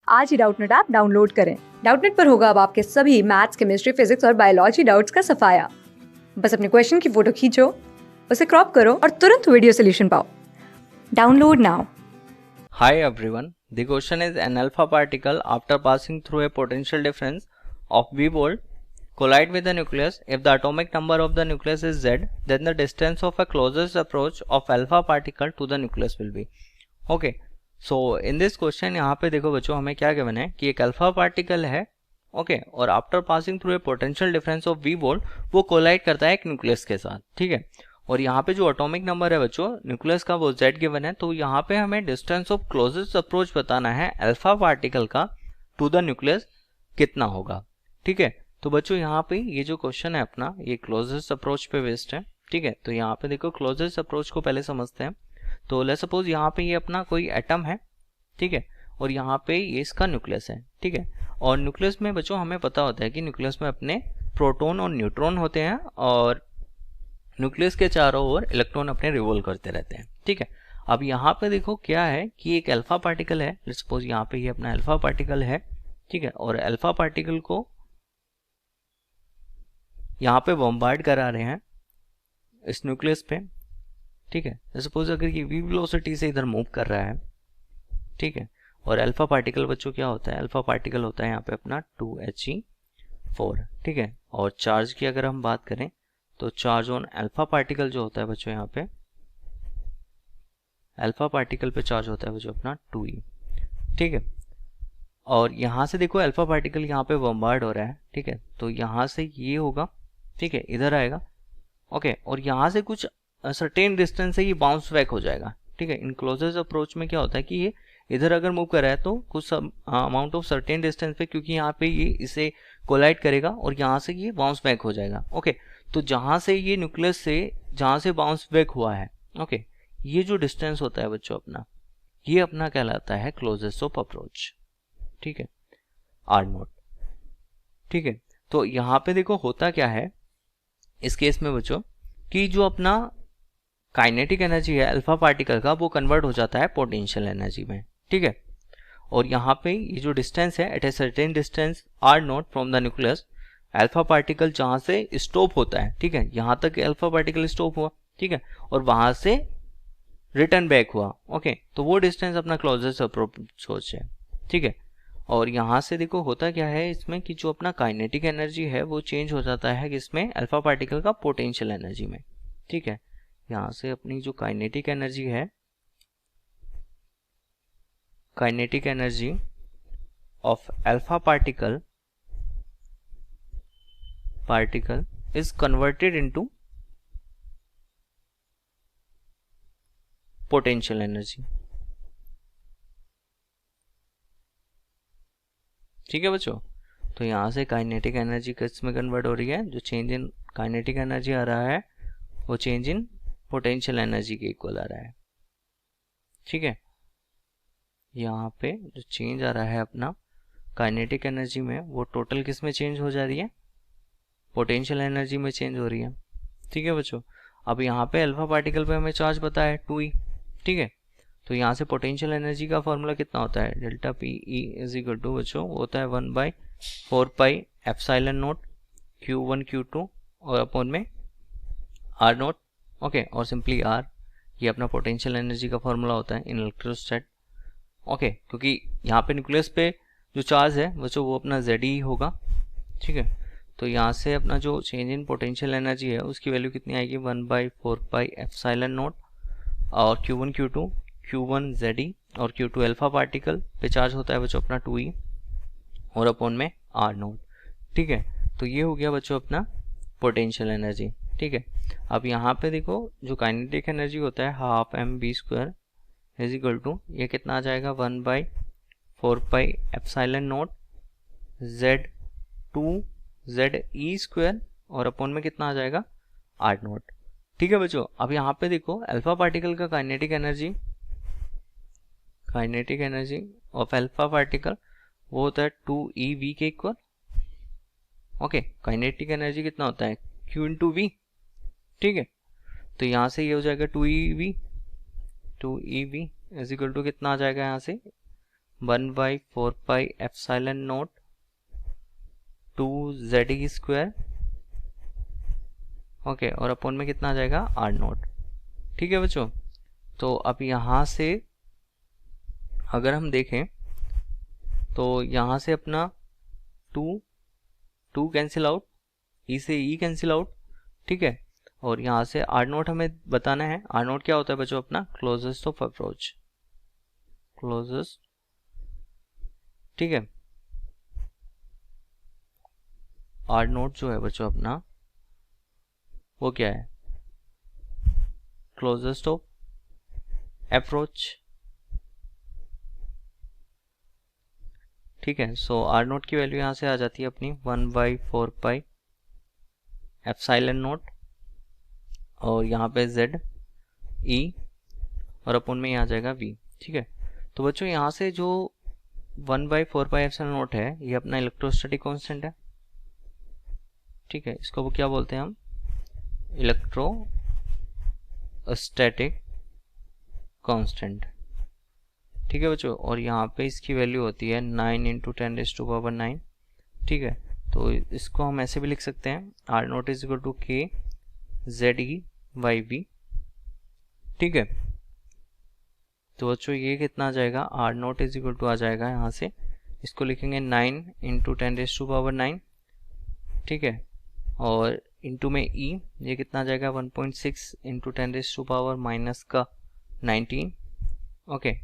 आज ही Doubtnut app download करें। Doubtnut पर होगा अब आपके सभी मैथ्स, केमिस्ट्री, फिजिक्स और बायोलॉजी डाउट्स का सफाया। बस अपने क्वेश्चन की फोटो खींचो, उसे क्रॉप करो और तुरंत वीडियो सोल्यूशन पाओ। Download now. Hi everyone, the question is an alpha particle after passing through a potential difference of v volt collide with the nucleus. If the atomic number of the nucleus is z, then the distance of a closest approach of alpha particle to the nucleus will be. Okay, so in this question यहाँ पे देखो बच्चों हमें क्या given है कि एक alpha particle है ओके और after passing through a potential difference of v volt वो कोलाइड करता है एक न्यूक्लियस के साथ, ठीक है। और यहाँ पे जो एटॉमिक नंबर है बच्चों न्यूक्लियस का वो z गिवन है, तो यहाँ पे हमें डिस्टेंस ऑफ क्लोजेस्ट अप्रोच बताना है अल्फा पार्टिकल का टू द न्यूक्लियस कितना होगा, ठीक है। तो बच्चों यहाँ पे ये जो क्वेश्चन है अपना ये क्लोजेस्ट अप्रोच पे बेस्ड है, ठीक है। तो यहाँ पे देखो क्लोजेस्ट अप्रोच को पहले समझते हैं। तो लेट्स सपोज यहाँ पे ये अपना कोई एटम है, ठीक है, और यहाँ पे ये इसका न्यूक्लियस है, ठीक है। और न्यूक्लियस में बच्चों हमें पता होता है कि न्यूक्लियस में अपने प्रोटॉन और न्यूट्रॉन होते हैं और न्यूक्लियस के चारों ओर इलेक्ट्रॉन अपने रिवॉल्व करते रहते हैं, ठीक है। अब यहाँ पे देखो क्या है कि एक अल्फा पार्टिकल है, लेट्स सपोज यहाँ पे ये अपना अल्फा पार्टिकल है, ठीक है। और अल्फा पार्टिकल को यहाँ पे बॉम्बार्ड करा रहे हैं इस न्यूक्लियस पे, ठीक है। सपोज अगर ये v वेलोसिटी से इधर मूव कर रहा है, ठीक है। और अल्फा पार्टिकल बच्चों क्या होता है, अल्फा पार्टिकल होता है यहाँ पे अपना 2He4, ठीक है। और चार्ज की अगर हम बात करें तो चार्ज ऑन अल्फा पार्टिकल जो होता है बच्चों यहाँ पे अल्फा पार्टिकल पे चार्ज होता है बच्चों अपना 2E, ठीक है। और यहाँ से देखो अल्फा पार्टिकल यहाँ पे बम्बार्ड हो रहा है, ठीक है। तो यहाँ से ये होगा, ठीक है, इधर आएगा, ओके। और यहाँ से कुछ सर्टेन डिस्टेंस से ये बाउंस बैक हो जाएगा, ठीक है। इन क्लोजेस्ट अप्रोच में क्या होता है कि ये इधर अगर मूव कर रहा है तो कुछ अमाउंट ऑफ सर्टेन डिस्टेंस पे, क्योंकि यहाँ पे ये इसे कोलाइड करेगा और यहाँ से ये बाउंस बैक हो जाएगा, ओके। तो जहाँ से ये न्यूक्लियस से जहाँ से बाउंस बैक हुआ है, ओके, ये जो डिस्टेंस होता है बच्चों अपना ये अपना कहलाता है क्लोजेस्ट ऑफ अप्रोच, ठीक है, R0, ठीक है। तो यहाँ पे देखो होता क्या है इस केस में बच्चों कि जो अपना काइनेटिक एनर्जी है अल्फा पार्टिकल का वो कन्वर्ट हो जाता है पोटेंशियल एनर्जी में, ठीक है। और यहाँ पे ये जो डिस्टेंस है at a certain distance R0 from the nucleus alpha particle जहाँ से स्टॉप होता है, ठीक है, यहाँ तक अल्फा पार्टिकल स्टॉप हुआ, ठीक है, और वहां से रिटर्न बैक हुआ, ओके। तो वो डिस्टेंस अपना क्लोजेस्ट अप्रोच है, ठीक है। और यहाँ से देखो होता क्या है इसमें कि जो अपना काइनेटिक एनर्जी है वो चेंज हो जाता है किसमें, अल्फा पार्टिकल का पोटेंशियल एनर्जी में, ठीक है। यहाँ से अपनी जो काइनेटिक एनर्जी है, kinetic energy of alpha particle is converted into potential energy, ठीक है बच्चों। तो यहाँ से काइनेटिक एनर्जी किस में कन्वर्ट हो रही है, जो चेंज इन काइनेटिक एनर्जी आ रहा है वो चेंज इन पोटेंशियल एनर्जी के इक्वल आ रहा है, ठीक है। यहाँ पे जो चेंज आ रहा है अपना काइनेटिक एनर्जी में वो टोटल किस में चेंज हो जा रही है, पोटेंशियल एनर्जी में चेंज हो रही है, ठीक है बच्चों। अब यहाँ पे अल्फा पार्टिकल पे हमें चार्ज पता है 2E, ठीक है। तो यहाँ से पोटेंशियल एनर्जी का फॉर्मूला कितना होता है, delta PE is equal to बच्चों होता है 1/4πε0 Q1 Q2 और अपॉन में R0, ओके। और सिंपली R ये अपना पोटेंशियल एनर्जी का फॉर्मूला होता है इन इलेक्ट्रोस्टैट, ओके। क्योंकि यहाँ पे न्यूक्लियस पे जो चार्ज है बच्चों वो अपना ZE होगा, ठीक है। तो यहाँ से अपना जो चेंज इन पोटेंशियल एनर्जी है उसकी वैल्यू कितनी आएगी 1/4πε0 और Q1 Q2 Q1 ZE और Q2 अल्फा पार्टिकल पे चार्ज होता है बच्चों अपना 2E और अपॉन में R0, ठीक है। तो ये हो गया बच्चों अपना पोटेंशियल एनर्जी, ठीक है। अब यहाँ पे देखो जो काइनेटिक एनर्जी होता है 12mv² इज इक्वल टू ये कितना आ जाएगा 1/4πε0 Z2ZE² और अपॉन में कितना आ जाएगा R0, ठीक है बच्चों। अब यहाँ पे देखो अल्फा पार्टिकल का kinetic energy of alpha particle वो होता है 2eV के इक्वल, ओके। काइनेटिक एनर्जी कितना होता है Q इंटू V, ठीक है। तो यहाँ से ये हो जाएगा 2eV इज इक्वल टू कितना आ जाएगा यहाँ से 1/4πε0 2ze², ओके, और अपॉन में कितना आ जाएगा r0। ठीक है बच्चों, तो अब यहाँ से अगर हम देखें तो यहाँ से अपना 2 कैंसिल आउट, ई से ई कैंसिल आउट, ठीक है, और यहाँ से r0 हमें बताना है। r0 क्या होता है बच्चों अपना क्लोजेस्ट ऑफ अप्रोच, क्लोजेस्ट, ठीक है। r0 जो है बच्चों अपना वो क्या है, क्लोजेस्ट ऑफ अप्रोच, ठीक है। सो r0 की वैल्यू यहाँ से आ जाती है अपनी 1/4πε0 और यहाँ पे z e और अपन में यहाँ आ जाएगा v, ठीक है। तो बच्चों यहाँ से जो 1/4πε0 है ये अपना इलेक्ट्रोस्टैटिक कांस्टेंट है, ठीक है, इसको वो क्या बोलते हैं हम, इलेक्ट्रोस्टैटिक कांस्टेंट, ठीक है बच्चों। और यहाँ पे इसकी वैल्यू होती है 9 × 10⁹, ठीक है। तो इसको हम ऐसे भी लिख सकते हैं r0 = k ZE/V, ठीक है। तो बच्चों ये कितना आ जाएगा, r0 आ जाएगा यहाँ से, इसको लिखेंगे 9 × 10⁹, ठीक है, और इंटू में e, ये कितना आ जाएगा 1.6 × 10⁻⁻19, ओके,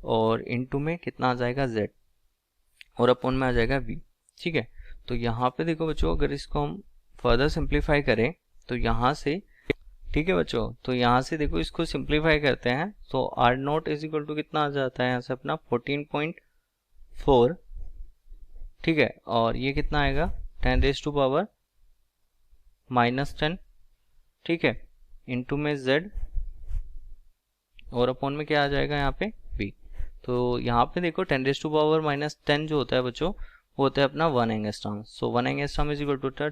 और इनटू में कितना आ जाएगा z और अपॉन में आ जाएगा v, ठीक है। तो यहाँ पे देखो बच्चों, अगर इसको हम फर्दर सिंप्लीफाई करें तो यहाँ से, ठीक है बच्चों, तो यहाँ से देखो इसको सिंप्लीफाई करते हैं तो r0 = कितना आ जाता है यहाँ से अपना 14.4, ठीक है, और ये कितना आएगा 10⁻⁻10, ठीक है, इनटू में z और अपॉन में क्या आ जाएगा यहाँ पे v। तो यहाँ पे देखो 10⁻⁻10 जो होता है बच्चों वो होता है अपना 1 एंगस्ट्रॉम। सो 1 एंगस्ट्रॉम =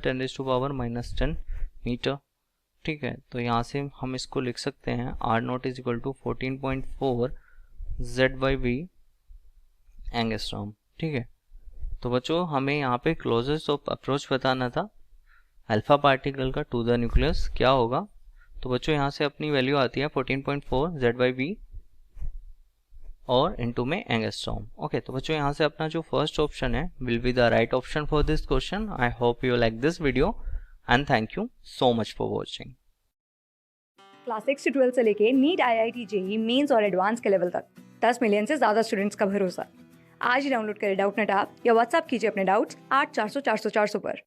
10⁻⁻10 मीटर, ठीक है। तो यहाँ से हम इसको लिख सकते हैं r0 = 14.4 z/v एंगस्ट्रॉम, ठीक है। तो बच्चों हमें यहाँ पे क्लोजेस्ट ऑफ अप्रोच बताना था अल्फा पार्टिकल का टू द न्यूक्लियस क्या होगा। तो बच्चों यहाँ से अपनी वैल्यू आती है 14.4 z/v और इनटू में एंगस्ट्रॉम, ओके। तो बच्चों यहाँ से अपना जो फर्स्ट ऑप्शन है will be the right option for this question. I hope you like this video and thank you so much for watching. Class 6 से 12 से लेके नीट, IIT, JEE मेंस और एडवांस के लेवल तक 10 मिलियन से ज़्यादा students का भरोसा। आज ही डाउनलोड करें डाउटनेट ऐप या व्हाट्सएप कीजिए अपने डाउट्स 8400 400 400 पर।